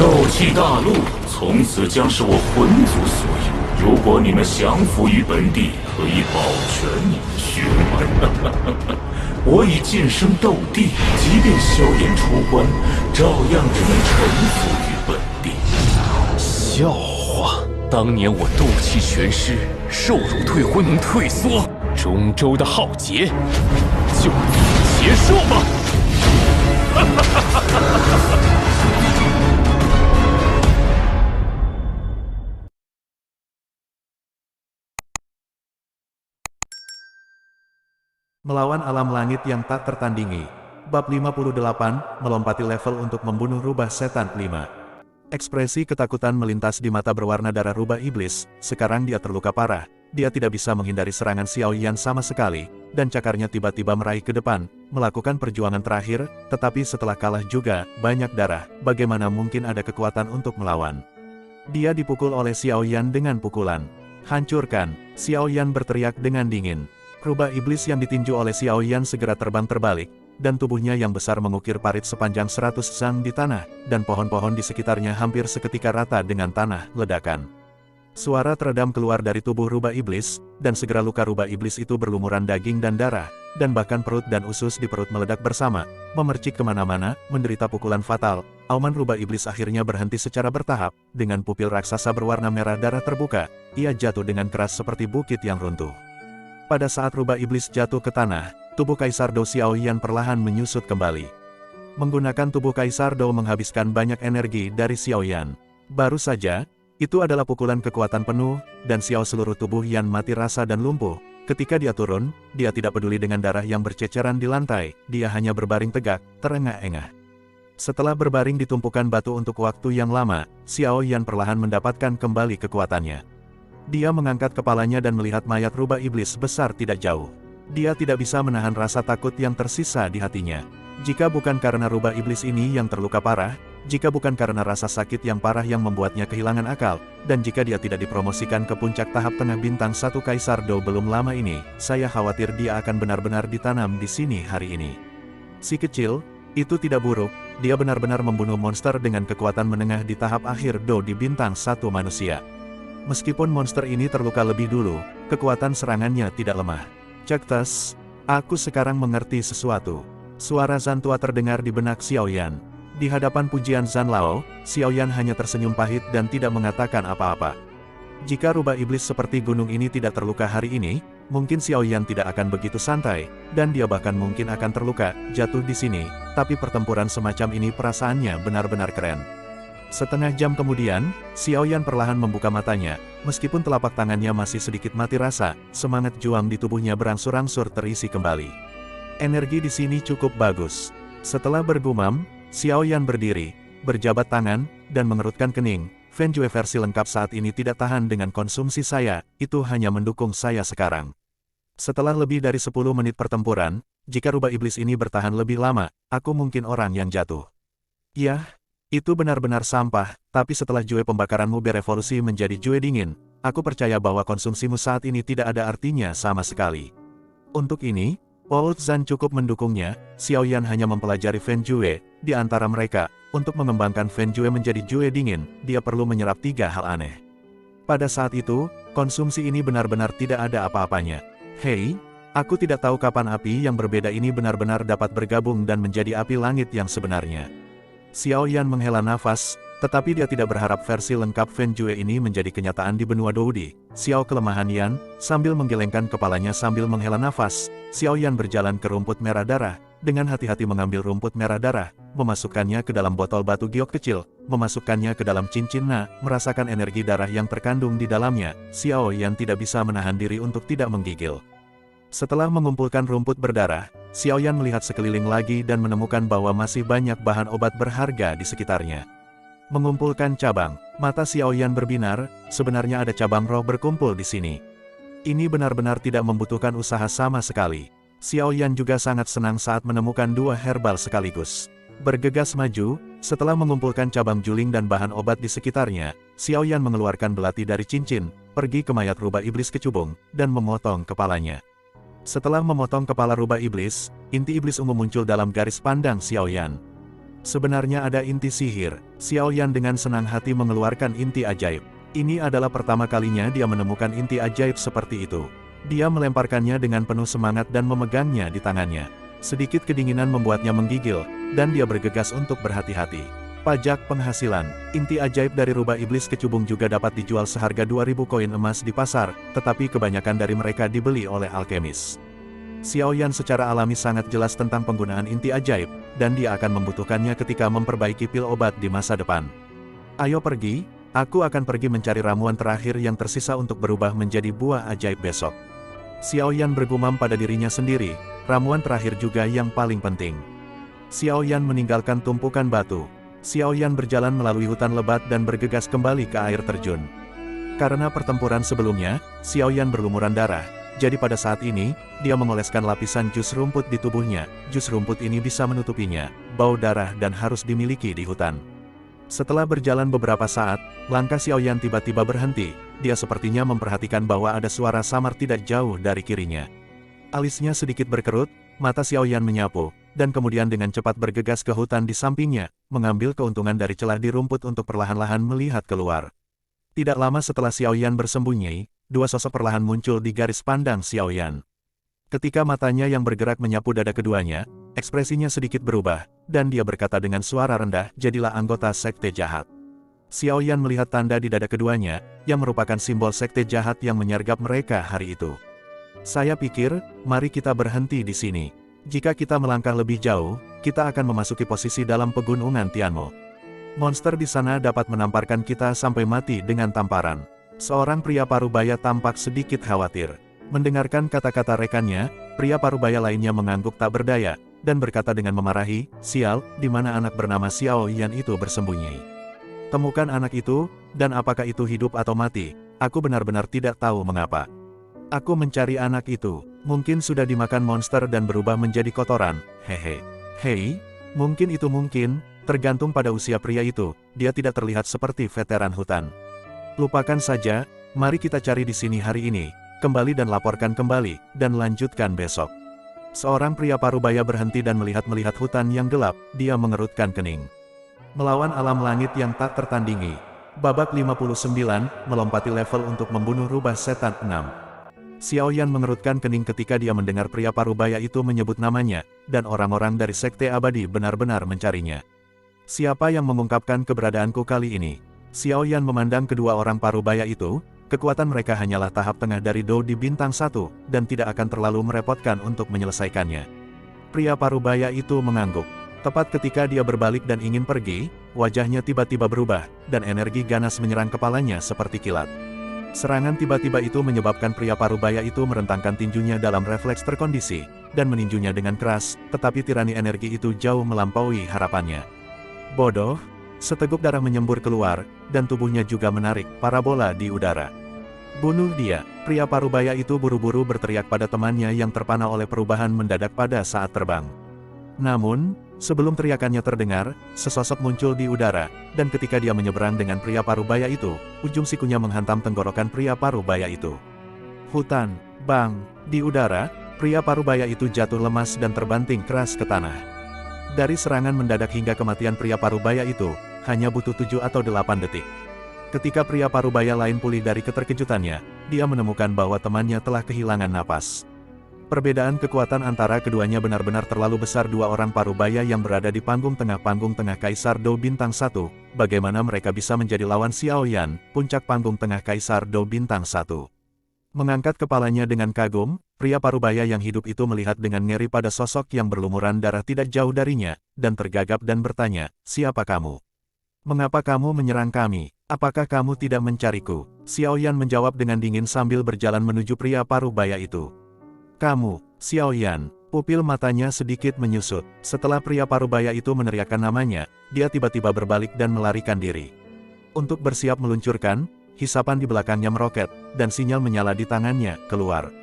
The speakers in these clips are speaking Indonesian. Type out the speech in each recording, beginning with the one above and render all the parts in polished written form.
斗气大陆从此将是我魂族所有。如果你们降服于本地，可以保全你们血脉。我已晋升斗帝，即便萧炎出关，照样只能臣服于本地。笑话！当年我斗气全失，受辱退魂能退缩，中州的浩劫就此结束吧！Melawan alam langit yang tak tertandingi. Bab 58, melompati level untuk membunuh rubah setan 5. Ekspresi ketakutan melintas di mata berwarna darah rubah iblis. Sekarang dia terluka parah. Dia tidak bisa menghindari serangan Xiao Yan sama sekali, dan cakarnya tiba-tiba meraih ke depan, melakukan perjuangan terakhir, tetapi setelah kalah juga, banyak darah, bagaimana mungkin ada kekuatan untuk melawan. Dia dipukul oleh Xiao Yan dengan pukulan. Hancurkan! Xiao Yan berteriak dengan dingin. Rubah iblis yang ditinju oleh Xiao Yan segera terbang terbalik, dan tubuhnya yang besar mengukir parit sepanjang 100 zang di tanah, dan pohon-pohon di sekitarnya hampir seketika rata dengan tanah. Ledakan. Suara teredam keluar dari tubuh rubah iblis, dan segera luka rubah iblis itu berlumuran daging dan darah, dan bahkan perut dan usus di perut meledak bersama, memercik kemana-mana, menderita pukulan fatal. Auman rubah iblis akhirnya berhenti secara bertahap, dengan pupil raksasa berwarna merah darah terbuka, ia jatuh dengan keras seperti bukit yang runtuh. Pada saat rubah iblis jatuh ke tanah, tubuh Kaisar Dou Xiao Yan perlahan menyusut kembali. Menggunakan tubuh Kaisar Dou menghabiskan banyak energi dari Xiao Yan. Baru saja, itu adalah pukulan kekuatan penuh, dan Xiao seluruh tubuh Yan mati rasa dan lumpuh. Ketika dia turun, dia tidak peduli dengan darah yang berceceran di lantai, dia hanya berbaring tegak, terengah-engah. Setelah berbaring di tumpukan batu untuk waktu yang lama, Xiao Yan perlahan mendapatkan kembali kekuatannya. Dia mengangkat kepalanya dan melihat mayat rubah iblis besar tidak jauh. Dia tidak bisa menahan rasa takut yang tersisa di hatinya. Jika bukan karena rubah iblis ini yang terluka parah, jika bukan karena rasa sakit yang parah yang membuatnya kehilangan akal, dan jika dia tidak dipromosikan ke puncak tahap tengah bintang 1 Kaisar Dou belum lama ini, saya khawatir dia akan benar-benar ditanam di sini hari ini. Si kecil, itu tidak buruk, dia benar-benar membunuh monster dengan kekuatan menengah di tahap akhir Dou di bintang 1 manusia. Meskipun monster ini terluka lebih dulu, kekuatan serangannya tidak lemah. Cek tes, aku sekarang mengerti sesuatu. Suara Zan tua terdengar di benak Xiao Yan. Di hadapan pujian Zan Lao, Xiao Yan hanya tersenyum pahit dan tidak mengatakan apa-apa. Jika rubah iblis seperti gunung ini tidak terluka hari ini, mungkin Xiao Yan tidak akan begitu santai, dan dia bahkan mungkin akan terluka, jatuh di sini, tapi pertempuran semacam ini perasaannya benar-benar keren. Setengah jam kemudian, Xiao Yan perlahan membuka matanya, meskipun telapak tangannya masih sedikit mati rasa, semangat juang di tubuhnya berangsur-angsur terisi kembali. Energi di sini cukup bagus. Setelah bergumam, Xiao Yan berdiri, berjabat tangan, dan mengerutkan kening. Fenjue versi lengkap saat ini tidak tahan dengan konsumsi saya, itu hanya mendukung saya sekarang. Setelah lebih dari 10 menit pertempuran, jika rubah iblis ini bertahan lebih lama, aku mungkin orang yang jatuh. Yah. Itu benar-benar sampah, tapi setelah jue pembakaranmu berevolusi menjadi jue dingin, aku percaya bahwa konsumsimu saat ini tidak ada artinya sama sekali. Untuk ini, Old Zan cukup mendukungnya. Xiao Yan hanya mempelajari Fen Jue. Di antara mereka, untuk mengembangkan Fen Jue menjadi jue dingin, dia perlu menyerap 3 hal aneh. Pada saat itu, konsumsi ini benar-benar tidak ada apa-apanya. Hei, aku tidak tahu kapan api yang berbeda ini benar-benar dapat bergabung dan menjadi api langit yang sebenarnya. Xiao Yan menghela nafas, tetapi dia tidak berharap versi lengkap Fen Jue ini menjadi kenyataan di benua Doudi. Xiao kelemahan Yan, sambil menggelengkan kepalanya sambil menghela nafas, Xiao Yan berjalan ke rumput merah darah, dengan hati-hati mengambil rumput merah darah, memasukkannya ke dalam botol batu giok kecil, memasukkannya ke dalam cincin Na, merasakan energi darah yang terkandung di dalamnya. Xiao Yan tidak bisa menahan diri untuk tidak menggigil. Setelah mengumpulkan rumput berdarah, Xiao Yan melihat sekeliling lagi dan menemukan bahwa masih banyak bahan obat berharga di sekitarnya. Mengumpulkan cabang, mata Xiao Yan berbinar, sebenarnya ada cabang roh berkumpul di sini. Ini benar-benar tidak membutuhkan usaha sama sekali. Xiao Yan juga sangat senang saat menemukan 2 herbal sekaligus. Bergegas maju, setelah mengumpulkan cabang juling dan bahan obat di sekitarnya, Xiao Yan mengeluarkan belati dari cincin, pergi ke mayat rubah iblis kecubung, dan memotong kepalanya. Setelah memotong kepala rubah iblis, inti iblis ungu muncul dalam garis pandang Xiao Yan. Sebenarnya ada inti sihir. Xiao Yan dengan senang hati mengeluarkan inti ajaib. Ini adalah pertama kalinya dia menemukan inti ajaib seperti itu. Dia melemparkannya dengan penuh semangat dan memegangnya di tangannya. Sedikit kedinginan membuatnya menggigil, dan dia bergegas untuk berhati-hati. Pajak penghasilan. Inti ajaib dari rubah iblis kecubung juga dapat dijual seharga 2000 koin emas di pasar, tetapi kebanyakan dari mereka dibeli oleh alkemis. Xiao Yan secara alami sangat jelas tentang penggunaan inti ajaib, dan dia akan membutuhkannya ketika memperbaiki pil obat di masa depan. Ayo pergi, aku akan pergi mencari ramuan terakhir yang tersisa untuk berubah menjadi buah ajaib besok. Xiao Yan bergumam pada dirinya sendiri, ramuan terakhir juga yang paling penting. Xiao Yan meninggalkan tumpukan batu. Xiao Yan berjalan melalui hutan lebat dan bergegas kembali ke air terjun. Karena pertempuran sebelumnya, Xiao Yan berlumuran darah. Jadi pada saat ini, dia mengoleskan lapisan jus rumput di tubuhnya. Jus rumput ini bisa menutupinya, bau darah dan harus dimiliki di hutan. Setelah berjalan beberapa saat, langkah Xiao Yan tiba-tiba berhenti. Dia sepertinya memperhatikan bahwa ada suara samar tidak jauh dari kirinya. Alisnya sedikit berkerut, mata Xiao Yan menyapu, dan kemudian dengan cepat bergegas ke hutan di sampingnya, mengambil keuntungan dari celah di rumput untuk perlahan-lahan melihat keluar. Tidak lama setelah Xiao Yan bersembunyi, dua sosok perlahan muncul di garis pandang Xiao Yan. Ketika matanya yang bergerak menyapu dada keduanya, ekspresinya sedikit berubah, dan dia berkata dengan suara rendah, "Jadilah anggota sekte jahat." Xiao Yan melihat tanda di dada keduanya, yang merupakan simbol sekte jahat yang menyergap mereka hari itu. "Saya pikir, mari kita berhenti di sini. Jika kita melangkah lebih jauh, kita akan memasuki posisi dalam pegunungan Tianmo. Monster di sana dapat menamparkan kita sampai mati dengan tamparan." Seorang pria parubaya tampak sedikit khawatir. Mendengarkan kata-kata rekannya, pria parubaya lainnya mengangguk tak berdaya, dan berkata dengan memarahi, "Sial, di mana anak bernama Xiao Yan itu bersembunyi? Temukan anak itu, dan apakah itu hidup atau mati? Aku benar-benar tidak tahu mengapa. Aku mencari anak itu, mungkin sudah dimakan monster dan berubah menjadi kotoran, hehe. Hei, mungkin itu mungkin, tergantung pada usia pria itu, dia tidak terlihat seperti veteran hutan. Lupakan saja, mari kita cari di sini hari ini, kembali dan laporkan kembali, dan lanjutkan besok." Seorang pria parubaya berhenti dan melihat-melihat hutan yang gelap, dia mengerutkan kening. Melawan alam langit yang tak tertandingi. Babak 59, melompati level untuk membunuh rubah setan 6. Xiao Yan mengerutkan kening ketika dia mendengar pria parubaya itu menyebut namanya, dan orang-orang dari sekte abadi benar-benar mencarinya. Siapa yang mengungkapkan keberadaanku kali ini? Xiao Yan memandang kedua orang parubaya itu, kekuatan mereka hanyalah tahap tengah dari Dou di bintang 1, dan tidak akan terlalu merepotkan untuk menyelesaikannya. Pria parubaya itu mengangguk. Tepat ketika dia berbalik dan ingin pergi, wajahnya tiba-tiba berubah, dan energi ganas menyerang kepalanya seperti kilat. Serangan tiba-tiba itu menyebabkan pria parubaya itu merentangkan tinjunya dalam refleks terkondisi, dan meninjunya dengan keras, tetapi tirani energi itu jauh melampaui harapannya. Bodoh! Seteguk darah menyembur keluar, dan tubuhnya juga menarik parabola di udara. "Bunuh dia!" Pria parubaya itu buru-buru berteriak pada temannya yang terpana oleh perubahan mendadak pada saat terbang. Namun, sebelum teriakannya terdengar, sesosok muncul di udara, dan ketika dia menyeberang dengan pria parubaya itu, ujung sikunya menghantam tenggorokan pria parubaya itu. Hutan, bang, di udara, pria parubaya itu jatuh lemas dan terbanting keras ke tanah. Dari serangan mendadak hingga kematian pria parubaya itu, hanya butuh 7 atau 8 detik. Ketika pria parubaya lain pulih dari keterkejutannya, dia menemukan bahwa temannya telah kehilangan napas. Perbedaan kekuatan antara keduanya benar-benar terlalu besar. Dua orang parubaya yang berada di panggung tengah Kaisar Dou Bintang 1, bagaimana mereka bisa menjadi lawan Xiao Yan, puncak panggung tengah Kaisar Dou Bintang 1. Mengangkat kepalanya dengan kagum, pria parubaya yang hidup itu melihat dengan ngeri pada sosok yang berlumuran darah tidak jauh darinya, dan tergagap dan bertanya, "Siapa kamu? Mengapa kamu menyerang kami? Apakah kamu tidak mencariku?" Xiao Yan menjawab dengan dingin sambil berjalan menuju pria parubaya itu. "Kamu, Xiao Yan." Pupil matanya sedikit menyusut. Setelah pria parubaya itu meneriakkan namanya, dia tiba-tiba berbalik dan melarikan diri. Untuk bersiap meluncurkan, hisapan di belakangnya meroket, dan sinyal menyala di tangannya, keluar.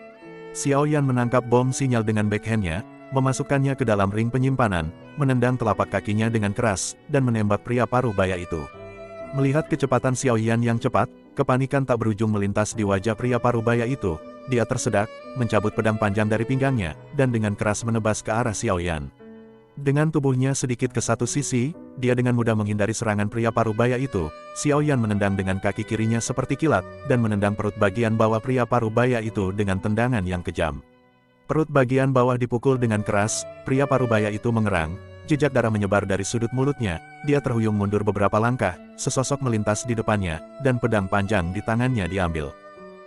Xiao Yan menangkap bom sinyal dengan backhandnya, memasukkannya ke dalam ring penyimpanan, menendang telapak kakinya dengan keras, dan menembak pria parubaya itu. Melihat kecepatan Xiao Yan yang cepat, kepanikan tak berujung melintas di wajah pria parubaya itu. Dia tersedak, mencabut pedang panjang dari pinggangnya, dan dengan keras menebas ke arah Xiao Yan. Dengan tubuhnya sedikit ke satu sisi, dia dengan mudah menghindari serangan pria parubaya itu. Xiao Yan menendang dengan kaki kirinya seperti kilat, dan menendang perut bagian bawah pria parubaya itu dengan tendangan yang kejam. Perut bagian bawah dipukul dengan keras, pria parubaya itu mengerang, jejak darah menyebar dari sudut mulutnya, dia terhuyung mundur beberapa langkah, sesosok melintas di depannya, dan pedang panjang di tangannya diambil.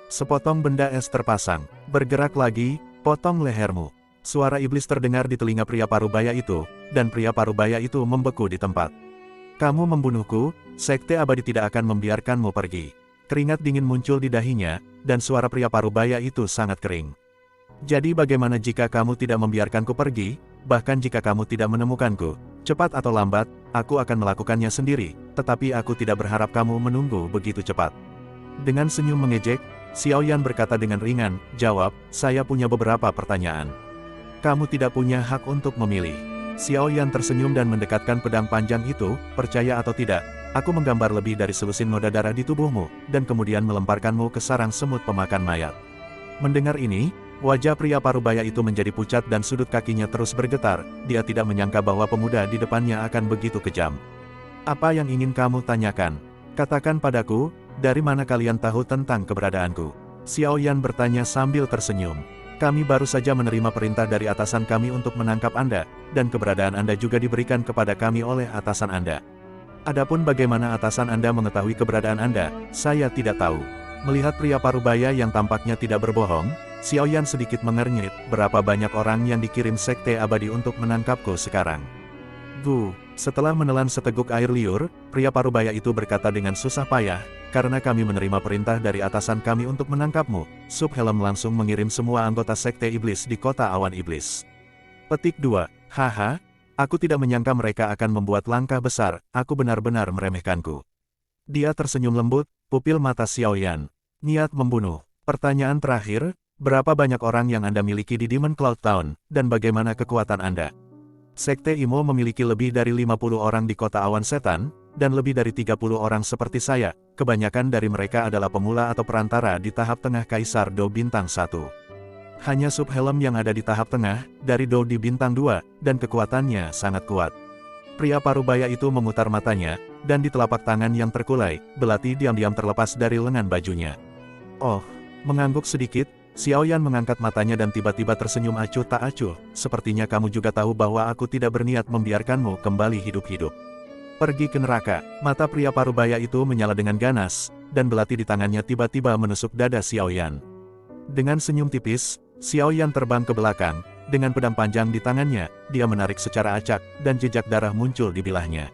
Sepotong benda es terpasang, bergerak lagi, potong lehermu. Suara iblis terdengar di telinga pria parubaya itu, dan pria parubaya itu membeku di tempat. Kamu membunuhku, Sekte Abadi tidak akan membiarkanmu pergi. Keringat dingin muncul di dahinya, dan suara pria parubaya itu sangat kering. Jadi bagaimana jika kamu tidak membiarkanku pergi, bahkan jika kamu tidak menemukanku, cepat atau lambat, aku akan melakukannya sendiri, tetapi aku tidak berharap kamu menunggu begitu cepat. Dengan senyum mengejek, Xiao Yan berkata dengan ringan, jawab, saya punya beberapa pertanyaan. Kamu tidak punya hak untuk memilih. Xiao Yan tersenyum dan mendekatkan pedang panjang itu, percaya atau tidak, aku menggambar lebih dari selusin noda darah di tubuhmu, dan kemudian melemparkanmu ke sarang semut pemakan mayat. Mendengar ini, wajah pria parubaya itu menjadi pucat dan sudut kakinya terus bergetar, dia tidak menyangka bahwa pemuda di depannya akan begitu kejam. Apa yang ingin kamu tanyakan? Katakan padaku, dari mana kalian tahu tentang keberadaanku? Xiao Yan bertanya sambil tersenyum. Kami baru saja menerima perintah dari atasan kami untuk menangkap Anda, dan keberadaan Anda juga diberikan kepada kami oleh atasan Anda. Adapun bagaimana atasan Anda mengetahui keberadaan Anda, saya tidak tahu. Melihat pria parubaya yang tampaknya tidak berbohong, Xiao Yan sedikit mengernyit, berapa banyak orang yang dikirim Sekte Abadi untuk menangkapku sekarang. Setelah menelan seteguk air liur, pria parubaya itu berkata dengan susah payah, karena kami menerima perintah dari atasan kami untuk menangkapmu, Subhelm langsung mengirim semua anggota Sekte Iblis di kota awan iblis. Petik 2. Haha, aku tidak menyangka mereka akan membuat langkah besar, aku benar-benar meremehkanku. Dia tersenyum lembut, pupil mata Xiao Yan. Niat membunuh. Pertanyaan terakhir, berapa banyak orang yang Anda miliki di Demon Cloud Town, dan bagaimana kekuatan Anda? Sekte Imo memiliki lebih dari 50 orang di kota awan setan, dan lebih dari 30 orang seperti saya, kebanyakan dari mereka adalah pemula atau perantara di tahap tengah Kaisar Do Bintang 1. Hanya Subhelm yang ada di tahap tengah, dari Do di Bintang 2, dan kekuatannya sangat kuat. Pria parubaya itu memutar matanya, dan di telapak tangan yang terkulai, belati diam-diam terlepas dari lengan bajunya. Oh, mengangguk sedikit, Xiao Yan mengangkat matanya dan tiba-tiba tersenyum acuh tak acuh, sepertinya kamu juga tahu bahwa aku tidak berniat membiarkanmu kembali hidup-hidup. Pergi ke neraka. Mata pria parubaya itu menyala dengan ganas, dan belati di tangannya tiba-tiba menusuk dada Xiao Yan. Dengan senyum tipis, Xiao Yan terbang ke belakang, dengan pedang panjang di tangannya, dia menarik secara acak, dan jejak darah muncul di bilahnya.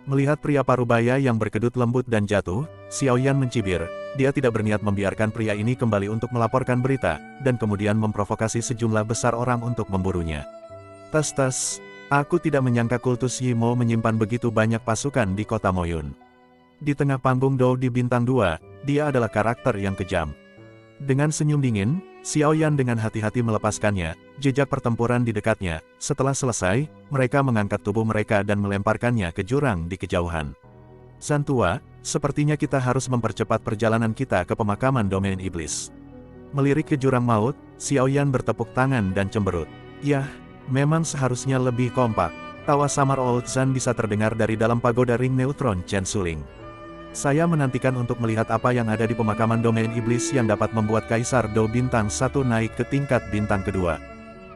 Melihat pria parubaya yang berkedut lembut dan jatuh, Xiao Yan mencibir, dia tidak berniat membiarkan pria ini kembali untuk melaporkan berita, dan kemudian memprovokasi sejumlah besar orang untuk memburunya. Tes, aku tidak menyangka kultus Yimo menyimpan begitu banyak pasukan di kota Moyun. Di tengah panggung Do di Bintang 2, dia adalah karakter yang kejam. Dengan senyum dingin, Xiao Yan dengan hati-hati melepaskannya, jejak pertempuran di dekatnya. Setelah selesai, mereka mengangkat tubuh mereka dan melemparkannya ke jurang di kejauhan. Santua, sepertinya kita harus mempercepat perjalanan kita ke pemakaman domain iblis. Melirik ke jurang maut, Xiao Yan bertepuk tangan dan cemberut. Yah, memang seharusnya lebih kompak. Tawa samar Old Zan bisa terdengar dari dalam pagoda ring neutron Chen Suling. Saya menantikan untuk melihat apa yang ada di pemakaman domain iblis yang dapat membuat Kaisar Do Bintang 1 naik ke tingkat bintang kedua.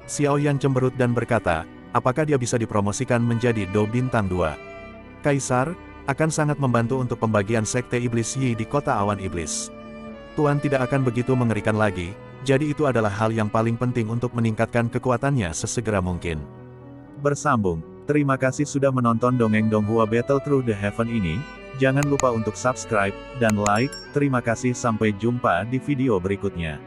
Xiao Yan cemberut dan berkata, apakah dia bisa dipromosikan menjadi Do Bintang 2? Kaisar, akan sangat membantu untuk pembagian Sekte Iblis Yi di kota awan iblis. Tuan tidak akan begitu mengerikan lagi, jadi itu adalah hal yang paling penting untuk meningkatkan kekuatannya sesegera mungkin. Bersambung, terima kasih sudah menonton dongeng Donghua Battle Through the Heaven ini, jangan lupa untuk subscribe dan like, terima kasih sampai jumpa di video berikutnya.